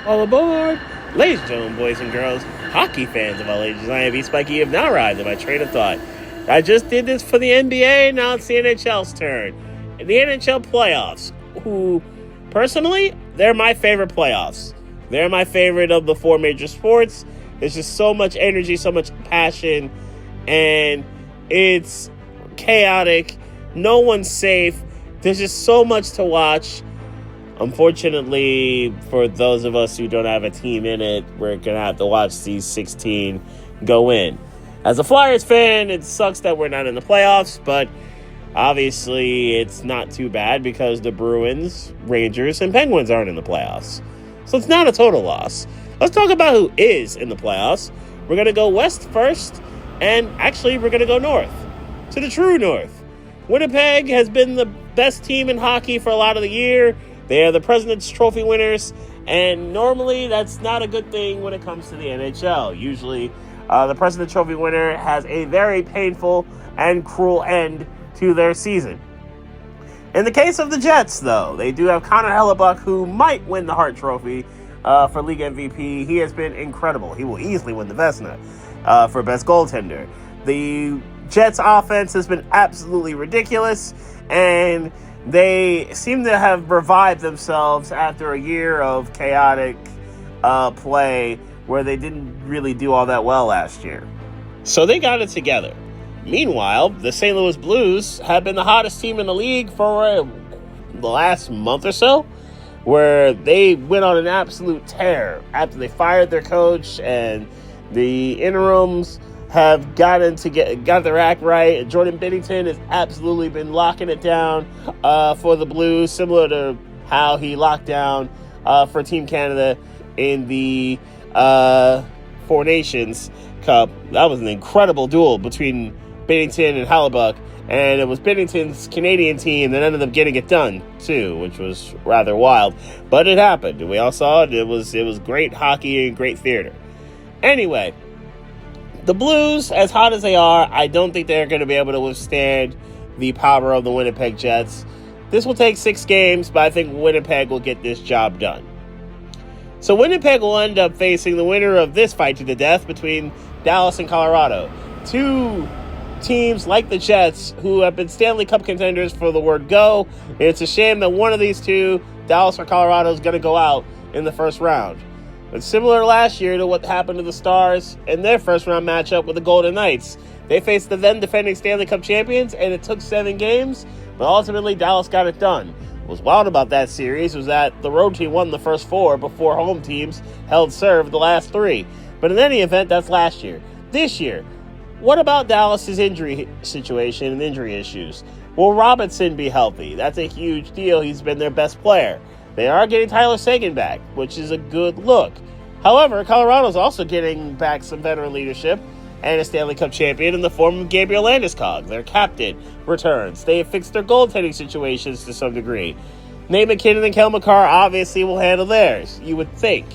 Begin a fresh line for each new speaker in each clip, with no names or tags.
All aboard! Ladies and gentlemen, boys and girls, hockey fans of all ages, I am E. Spiky. Have now arrived at my train of thought. I just did this for the NBA, now it's the NHL's turn. The NHL playoffs, who, personally, they're my favorite playoffs. They're my favorite of the four major sports. There's just so much energy, so much passion, and it's chaotic. No one's safe. There's just so much to watch. Unfortunately, for those of us who don't have a team in it, we're going to have to watch these 16 go in. As a Flyers fan, it sucks that we're not in the playoffs, but obviously it's not too bad because the Bruins, Rangers, and Penguins aren't in the playoffs. So it's not a total loss. Let's talk about who is in the playoffs. We're going to go west first, and actually we're going to go north, to the true north. Winnipeg has been the best team in hockey for a lot of the year. They are the President's Trophy winners, and normally that's not a good thing when it comes to the NHL. Usually, the President's Trophy winner has a very painful and cruel end to their season. In the case of the Jets, though, they do have Connor Hellebuck, who might win the Hart Trophy for League MVP. He has been incredible. He will easily win the Vezina for Best Goaltender. The Jets' offense has been absolutely ridiculous, and they seem to have revived themselves after a year of chaotic play where they didn't really do all that well last year. So they got it together. Meanwhile, the St. Louis Blues have been the hottest team in the league for the last month or so, where they went on an absolute tear after they fired their coach and the interims have got their act right. Jordan Binnington has absolutely been locking it down for the Blues, similar to how he locked down for Team Canada in the Four Nations Cup. That was an incredible duel between Binnington and Hellebuck, and it was Binnington's Canadian team that ended up getting it done too, which was rather wild, but it happened. We all saw it. It was great hockey and great theater. Anyway, the Blues, as hot as they are, I don't think they're going to be able to withstand the power of the Winnipeg Jets. This will take 6 games, but I think Winnipeg will get this job done. So Winnipeg will end up facing the winner of this fight to the death between Dallas and Colorado. Two teams like the Jets who have been Stanley Cup contenders for the word go. And it's a shame that one of these two, Dallas or Colorado, is going to go out in the first round. It's similar last year to what happened to the Stars in their first round matchup with the Golden Knights. They faced the then defending Stanley Cup champions, and it took 7 games, but ultimately Dallas got it done. What was wild about that series was that the road team won the first 4 before home teams held serve the last 3. But in any event, that's last year. This year, what about Dallas's injury situation and injury issues? Will Robinson be healthy? That's a huge deal. He's been their best player. They are getting Tyler Seguin back, which is a good look. However, Colorado's also getting back some veteran leadership and a Stanley Cup champion in the form of Gabriel Landeskog. Their captain returns. They have fixed their goaltending situations to some degree. Nate McKinnon and Kel McCarr obviously will handle theirs, you would think.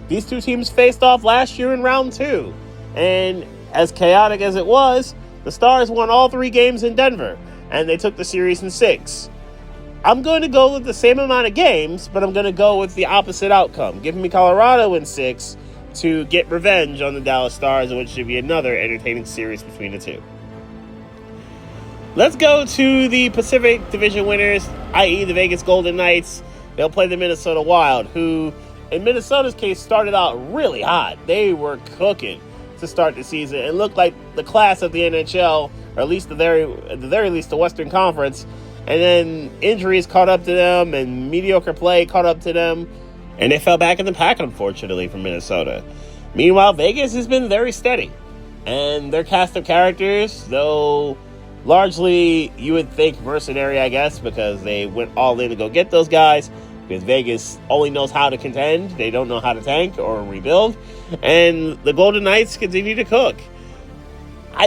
These two teams faced off last year in round 2. And as chaotic as it was, the Stars won all 3 games in Denver, and they took the series in 6. I'm going to go with the same amount of games, but I'm going to go with the opposite outcome, giving me Colorado in 6 to get revenge on the Dallas Stars, which should be another entertaining series between the two. Let's go to the Pacific Division winners, i.e. the Vegas Golden Knights. They'll play the Minnesota Wild, who, in Minnesota's case, started out really hot. They were cooking to start the season. It looked like the class of the NHL, or at least at the very least the Western Conference. And then injuries caught up to them, and mediocre play caught up to them, and they fell back in the pack, unfortunately, for Minnesota. Meanwhile, Vegas has been very steady, and their cast of characters, though largely you would think mercenary, I guess, because they went all in to go get those guys, because Vegas only knows how to contend. They don't know how to tank or rebuild, and the Golden Knights continue to cook.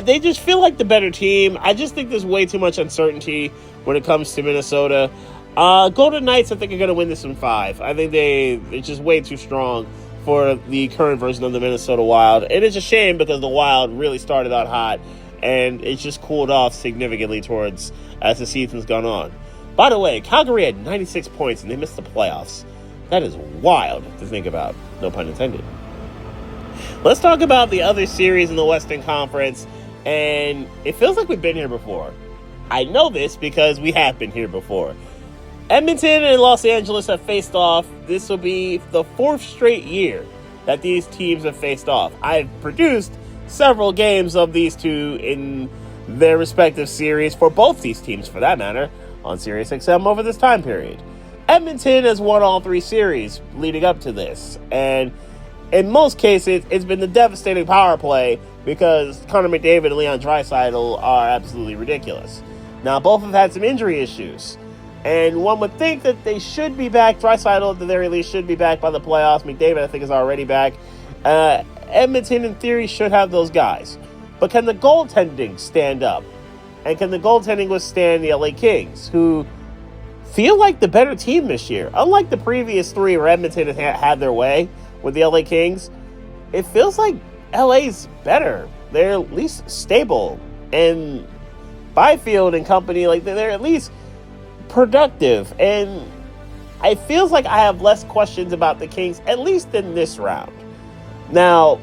They just feel like the better team. I just think there's way too much uncertainty when it comes to Minnesota. Golden Knights, I think, are going to win this in 5. I think they're just way too strong for the current version of the Minnesota Wild. And it's a shame because the Wild really started out hot, and it's just cooled off significantly as the season's gone on. By the way, Calgary had 96 points, and they missed the playoffs. That is wild to think about. No pun intended. Let's talk about the other series in the Western Conference, and it feels like we've been here before. I know this because we have been here before. Edmonton and Los Angeles have faced off. This will be the 4th straight year that these teams have faced off. I've produced several games of these two in their respective series for both these teams, for that matter, on SiriusXM over this time period. Edmonton has won all 3 series leading up to this, and in most cases, it's been the devastating power play because Connor McDavid and Leon Draisaitl are absolutely ridiculous. Now, both have had some injury issues, and one would think that they should be back. Draisaitl, at the very least, should be back by the playoffs. McDavid, I think, is already back. Edmonton, in theory, should have those guys. But can the goaltending stand up? And can the goaltending withstand the LA Kings, who feel like the better team this year? Unlike the previous 3 where Edmonton had their way with the LA Kings, it feels like LA's better. They're at least stable. And Byfield and company, like, they're at least productive. And it feels like I have less questions about the Kings, at least in this round. Now,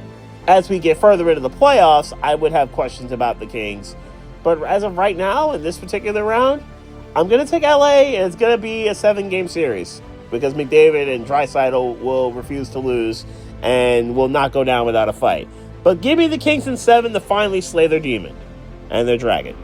as we get further into the playoffs, I would have questions about the Kings. But as of right now, in this particular round, I'm going to take LA, and it's going to be a 7-game series because McDavid and Draisaitl will refuse to lose and will not go down without a fight. But give me the Kings in 7 to finally slay their demon and their dragon.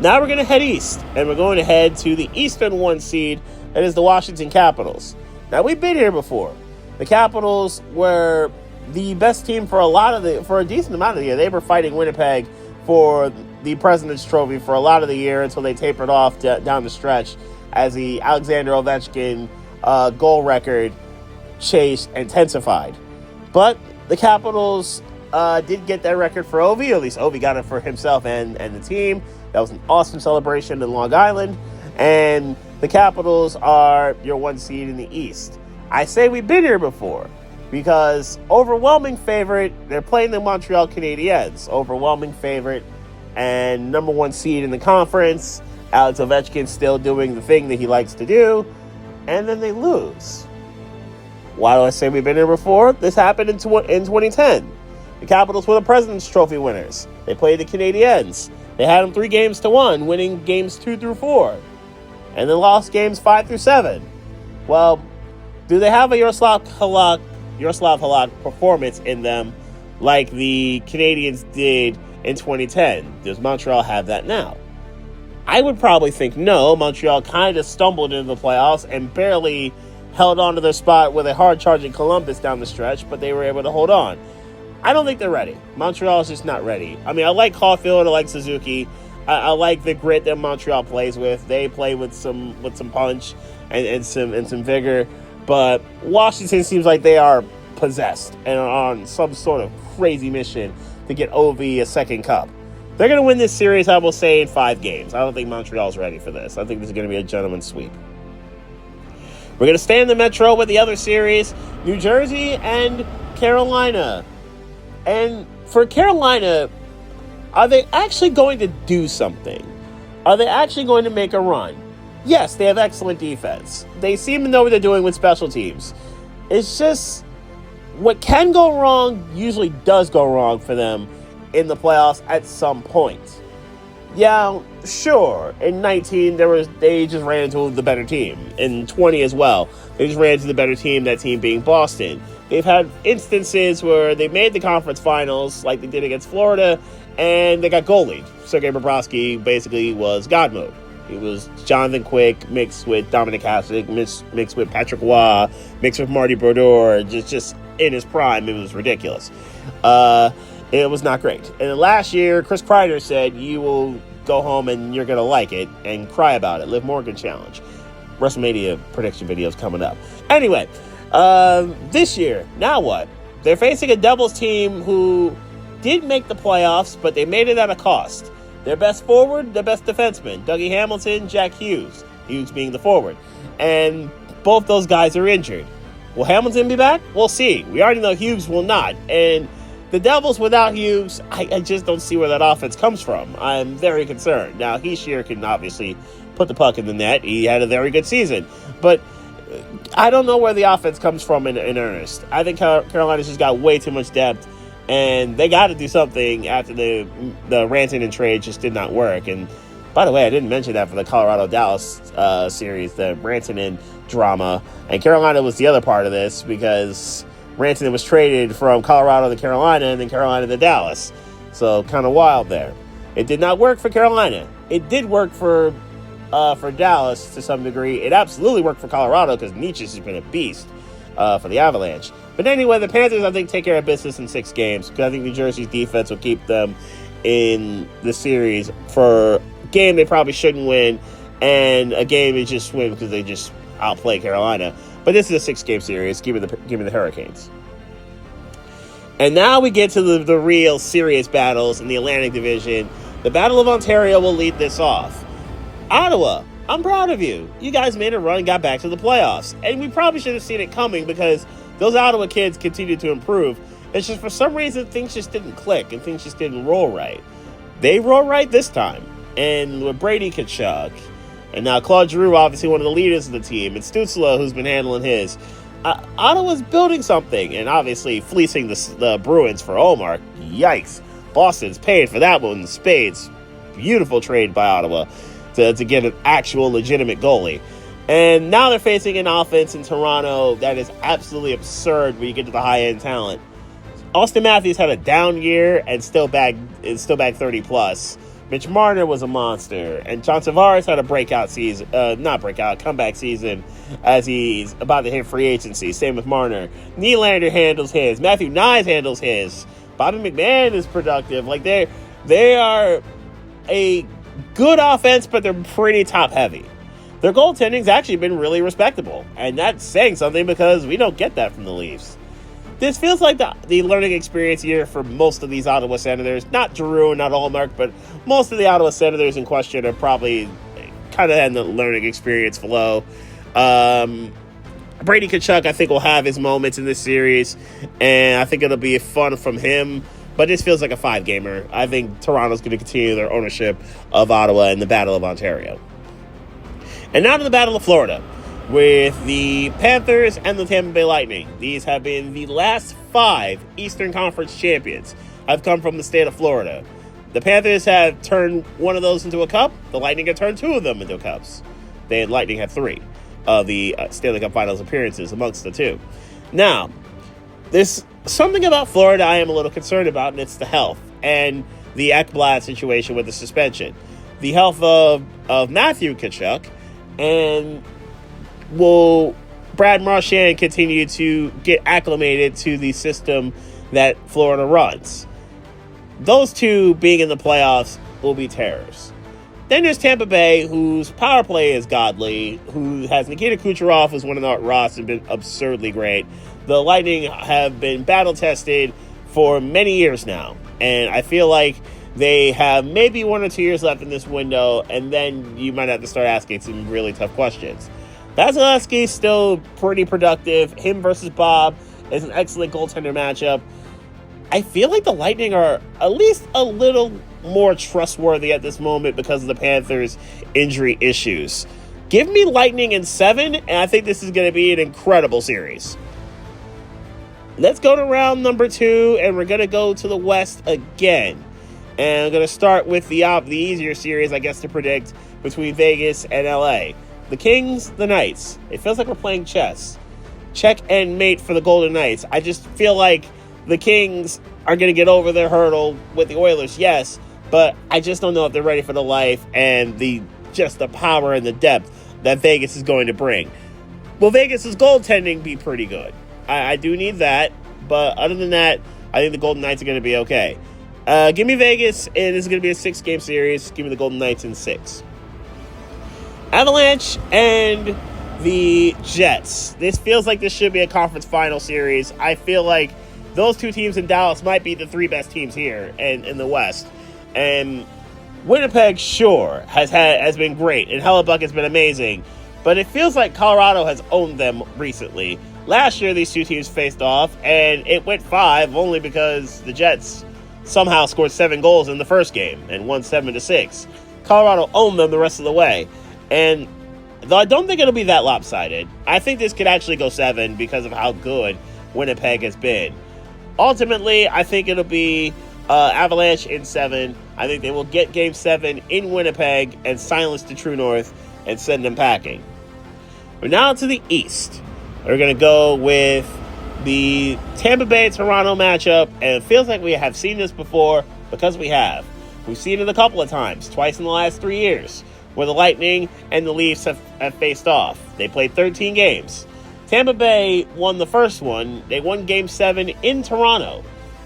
Now we're going to head east, and we're going to head to the Eastern 1 seed, that is the Washington Capitals. Now, we've been here before. The Capitals were the best team for a decent amount of the year. They were fighting Winnipeg for the President's Trophy for a lot of the year until they tapered off down the stretch as the Alexander Ovechkin goal record chase intensified. But the Capitals did get that record for Ovi, or at least Ovi got it for himself and the team. That was an awesome celebration in Long Island. And the Capitals are your 1 seed in the East. I say we've been here before because overwhelming favorite, they're playing the Montreal Canadiens. Overwhelming favorite and number 1 seed in the conference. Alex Ovechkin still doing the thing that he likes to do. And then they lose. Why do I say we've been here before? This happened in 2010. The Capitals were the President's Trophy winners. They played the Canadiens. They had them 3-1, winning games 2 through 4. And then lost games 5 through 7. Well, do they have a Yaroslav Halak performance in them like the Canadiens did in 2010? Does Montreal have that now? I would probably think no. Montreal kind of stumbled into the playoffs and barely held on to their spot with a hard-charging Columbus down the stretch, but they were able to hold on. I don't think they're ready. Montreal is just not ready. I mean, I like Caulfield, I like Suzuki. I like the grit that Montreal plays with. They play with some punch and some vigor. But Washington seems like they are possessed and are on some sort of crazy mission to get Ovi a 2nd cup. They're going to win this series, I will say, in 5 games. I don't think Montreal's ready for this. I think this is going to be a gentleman's sweep. We're going to stay in the Metro with the other series, New Jersey and Carolina. And for Carolina, are they actually going to do something? Are they actually going to make a run? Yes, they have excellent defense. They seem to know what they're doing with special teams. It's just what can go wrong usually does go wrong for them in the playoffs at some point. Yeah, sure. In 19, they just ran into the better team. In 20 as well, they just ran into the better team, that team being Boston. They've had instances where they made the conference finals, like they did against Florida, and they got goalied. Sergei Bobrovsky basically was God mode. He was Jonathan Quick mixed with Dominic Hasek, mixed with Patrick Waugh, mixed with Marty Brodeur, just in his prime. It was ridiculous. It was not great. And last year, Chris Kreider said, you will go home and you're going to like it and cry about it. Liv Morgan challenge. WrestleMania prediction videos coming up. Anyway, this year, now what? They're facing a Devils team who did make the playoffs, but they made it at a cost. Their best forward, their best defenseman, Dougie Hamilton, Jack Hughes. Hughes being the forward. And both those guys are injured. Will Hamilton be back? We'll see. We already know Hughes will not. And the Devils without Hughes, I just don't see where that offense comes from. I'm very concerned. Now, Hischier can obviously put the puck in the net. He had a very good season. But I don't know where the offense comes from in earnest. I think Carolina's just got way too much depth, and they got to do something after the Rantanen trade just did not work. And by the way, I didn't mention that for the Colorado-Dallas series, the Rantanen drama. And Carolina was the other part of this because Rantanen was traded from Colorado to Carolina and then Carolina to Dallas. So kind of wild there. It did not work for Carolina. It did work for Dallas to some degree. It absolutely worked for Colorado because Nietzsche has been a beast for the Avalanche. But anyway, the Panthers, I think, take care of business in 6 games because I think New Jersey's defense will keep them in the series for a game they probably shouldn't win and a game they just win because they just outplay Carolina. But this is a 6-game series. Give me the Hurricanes. And now we get to the real serious battles in the Atlantic Division. The Battle of Ontario will lead this off. Ottawa, I'm proud of you. You guys made a run and got back to the playoffs. And we probably should have seen it coming because those Ottawa kids continue to improve. It's just for some reason things just didn't click and things just didn't roll right. They roll right this time. And with Brady Tkachuk, and now Claude Giroux, obviously one of the leaders of the team, and Stützle, who's been handling his. Ottawa's building something, and obviously fleecing the Bruins for Omar. Yikes. Boston's paid for that one in spades. Beautiful trade by Ottawa to get an actual legitimate goalie. And now they're facing an offense in Toronto that is absolutely absurd when you get to the high-end talent. Austin Matthews had a down year and still bagged 30+. Mitch Marner was a monster, and John Tavares had a comeback season as he's about to hit free agency. Same with Marner. Nylander handles his. Matthew Knies handles his. Bobby McMahon is productive. Like they are a good offense, but they're pretty top heavy. Their goaltending's actually been really respectable, and that's saying something because we don't get that from the Leafs. This feels like the learning experience year for most of these Ottawa Senators. Not Giroux, not Ullmark, but most of the Ottawa Senators in question are probably kind of in the learning experience flow. Brady Tkachuk, I think, will have his moments in this series, and I think it'll be fun from him. But this feels like a 5-gamer. I think Toronto's going to continue their ownership of Ottawa in the Battle of Ontario. And now to the Battle of Florida, with the Panthers and the Tampa Bay Lightning. These have been the last 5 Eastern Conference champions have come from the state of Florida. The Panthers have turned one of those into a cup. The Lightning have turned 2 of them into cups. The Lightning have 3 of the Stanley Cup Finals appearances amongst the 2. Now, there's something about Florida I am a little concerned about, and it's the health and the Ekblad situation with the suspension. The health of Matthew Tkachuk, and will Brad Marchand continue to get acclimated to the system that Florida runs? Those 2 being in the playoffs will be terrors. Then there's Tampa Bay, whose power play is godly, who has Nikita Kucherov, who's one of the Ross and been absurdly great. The Lightning have been battle-tested for many years now, and I feel like they have maybe 1 or 2 years left in this window, and then you might have to start asking some really tough questions. Vasilevsky's still pretty productive. Him versus Bob is an excellent goaltender matchup. I feel like the Lightning are at least a little more trustworthy at this moment because of the Panthers' injury issues. Give me Lightning in 7, and I think this is going to be an incredible series. Let's go to round number 2, and we're going to go to the West again. And I'm going to start with the easier series, I guess, to predict between Vegas and LA. The Kings, the Knights. It feels like we're playing chess. Check and mate for the Golden Knights. I just feel like the Kings are going to get over their hurdle with the Oilers, yes, but I just don't know if they're ready for the life and the power and the depth that Vegas is going to bring. Will Vegas' goaltending be pretty good? I do need that, but other than that, I think the Golden Knights are going to be okay. Give me Vegas, and this is going to be a 6-game series. Give me the Golden Knights in 6. Avalanche and the Jets. This feels like this should be a conference final series. I feel like those 2 teams in Dallas might be the 3 best teams here in the West. And Winnipeg, sure, has been great, and Hellebuck has been amazing. But it feels like Colorado has owned them recently. Last year, these 2 teams faced off, and it went 5 only because the Jets somehow scored 7 goals in the first game and won 7-6. Colorado owned them the rest of the way. And Though I don't think it'll be that lopsided. I think this could actually go 7 because of how good Winnipeg has been. Ultimately, I think it'll be Avalanche in 7. I think they will get Game 7 in Winnipeg and silence the True North and send them packing. We're now to the East. We're going to go with the Tampa Bay-Toronto matchup, and it feels like we have seen this before because we have. We've seen it a couple of times, twice in the last 3 years, where the Lightning and the Leafs have faced off. They played 13 games. Tampa Bay won the first one. They won Game 7 in Toronto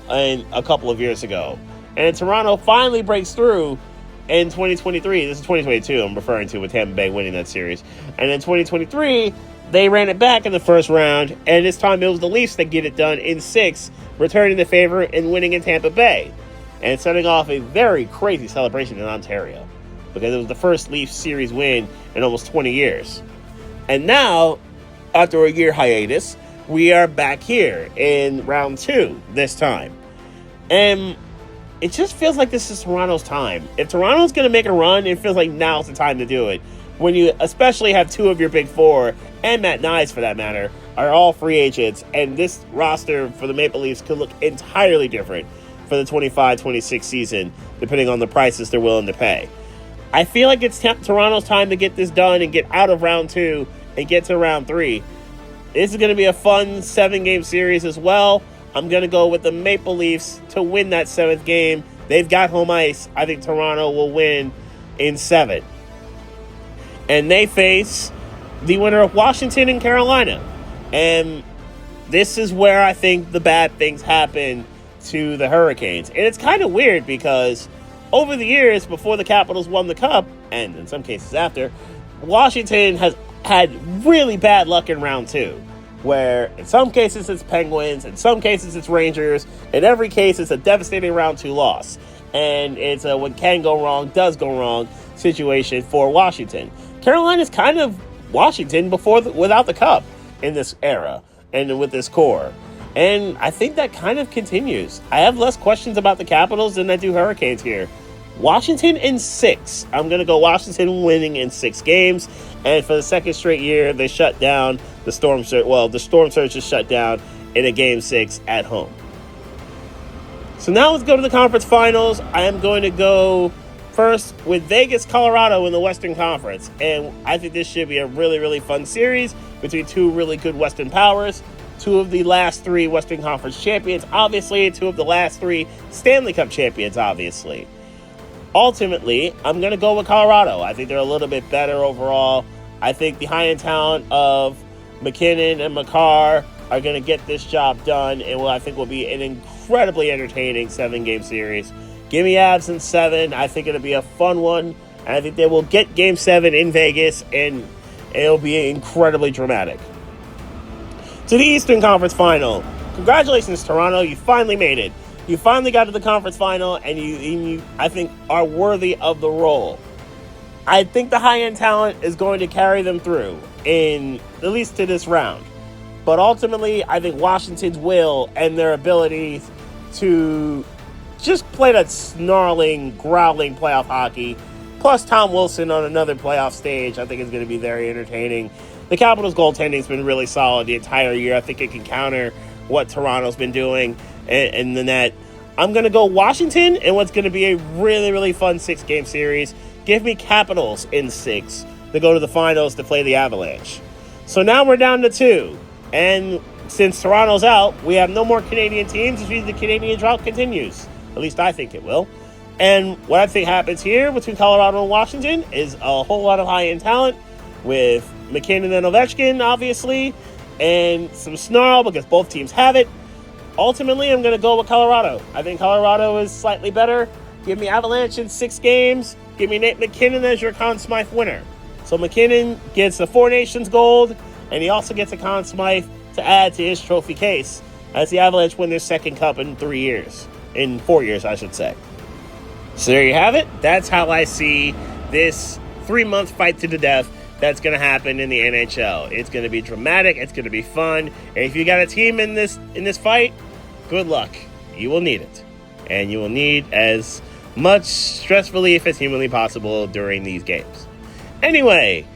a couple of years ago. And Toronto finally breaks through in 2023. This is 2022 I'm referring to, with Tampa Bay winning that series. And in 2023, they ran it back in the first round, and this time it was the Leafs that get it done in 6, returning the favor and winning in Tampa Bay, and setting off a very crazy celebration in Ontario, because it was the first Leafs series win in almost 20 years. And now, after a year hiatus, we are back here in round 2 this time. And it just feels like this is Toronto's time. If Toronto's going to make a run, it feels like now's the time to do it. When you especially have 2 of your big 4, and Matt Nyes for that matter, are all free agents, and this roster for the Maple Leafs could look entirely different for the 25-26 season, depending on the prices they're willing to pay. I feel like it's Toronto's time to get this done and get out of round 2 and get to round 3. This is going to be a fun 7-game series as well. I'm going to go with the Maple Leafs to win that 7th game. They've got home ice. I think Toronto will win in 7. And they face the winner of Washington and Carolina. And this is where I think the bad things happen to the Hurricanes. And it's kind of weird because over the years, before the Capitals won the Cup, and in some cases after, Washington has had really bad luck in round 2, where in some cases it's Penguins, in some cases it's Rangers, in every case it's a devastating round 2 loss. And it's a what can go wrong, does go wrong situation for Washington. Carolina's kind of Washington without the Cup in this era and with this core. And I think that kind of continues. I have less questions about the Capitals than I do Hurricanes here. Washington in 6. I'm going to go Washington winning in 6 games. And for the second straight year, they shut down the Storm Surge. Well, the Storm Surge is shut down in a Game 6 at home. So now let's go to the conference finals. I am going to go first with Vegas, Colorado in the Western Conference. And I think this should be a really, really fun series between 2 really good Western powers. 2 of the last 3 Western Conference champions, obviously. 2 of the last 3 Stanley Cup champions, obviously. Ultimately, I'm going to go with Colorado. I think they're a little bit better overall. I think the high-end talent of McKinnon and Makar are going to get this job done, and I think will be an incredibly entertaining 7-game series. Give me Avs in 7. I think it'll be a fun one, and I think they will get Game 7 in Vegas, and it'll be incredibly dramatic. To the Eastern Conference Final. Congratulations, Toronto. You finally made it. You finally got to the conference final, and you I think, are worthy of the role. I think the high-end talent is going to carry them through, at least to this round. But ultimately, I think Washington's will and their ability to just play that snarling, growling playoff hockey, plus Tom Wilson on another playoff stage, I think is going to be very entertaining. The Capitals' goaltending has been really solid the entire year. I think it can counter what Toronto's been doing in the net. I'm going to go Washington in what's going to be a really, really fun 6-game series. Give me Capitals in 6 to go to the finals to play the Avalanche. So now we're down to 2. And since Toronto's out, we have no more Canadian teams, which means the Canadian drought continues. At least I think it will. And what I think happens here between Colorado and Washington is a whole lot of high-end talent with McKinnon and Ovechkin, obviously, and some snarl because both teams have it. Ultimately, I'm going to go with Colorado. I think Colorado is slightly better. Give me Avalanche in 6 games. Give me Nate McKinnon as your Conn Smythe winner. So McKinnon gets the 4 Nations gold, and he also gets a Conn Smythe to add to his trophy case as the Avalanche win their 2nd cup in 4 years, I should say. So there you have it. That's how I see this 3-month fight to the death that's going to happen in the NHL. It's going to be dramatic. It's going to be fun. And if you got a team in this fight, good luck. You will need it. And you will need as much stress relief as humanly possible during these games. Anyway,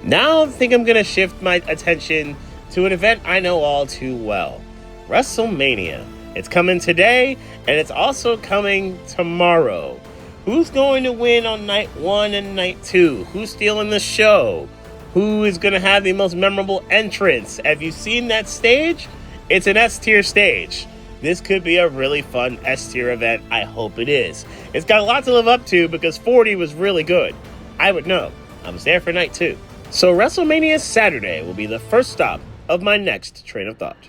Now I think I'm going to shift my attention to an event I know all too well, WrestleMania. It's coming today, and it's also coming tomorrow. Who's going to win on night 1 and night 2? Who's stealing the show? Who is going to have the most memorable entrance? Have you seen that stage? It's an S-tier stage. This could be a really fun S-tier event. I hope it is. It's got a lot to live up to because 40 was really good. I would know. I was there for night 2. So WrestleMania Saturday will be the first stop of my next train of thought.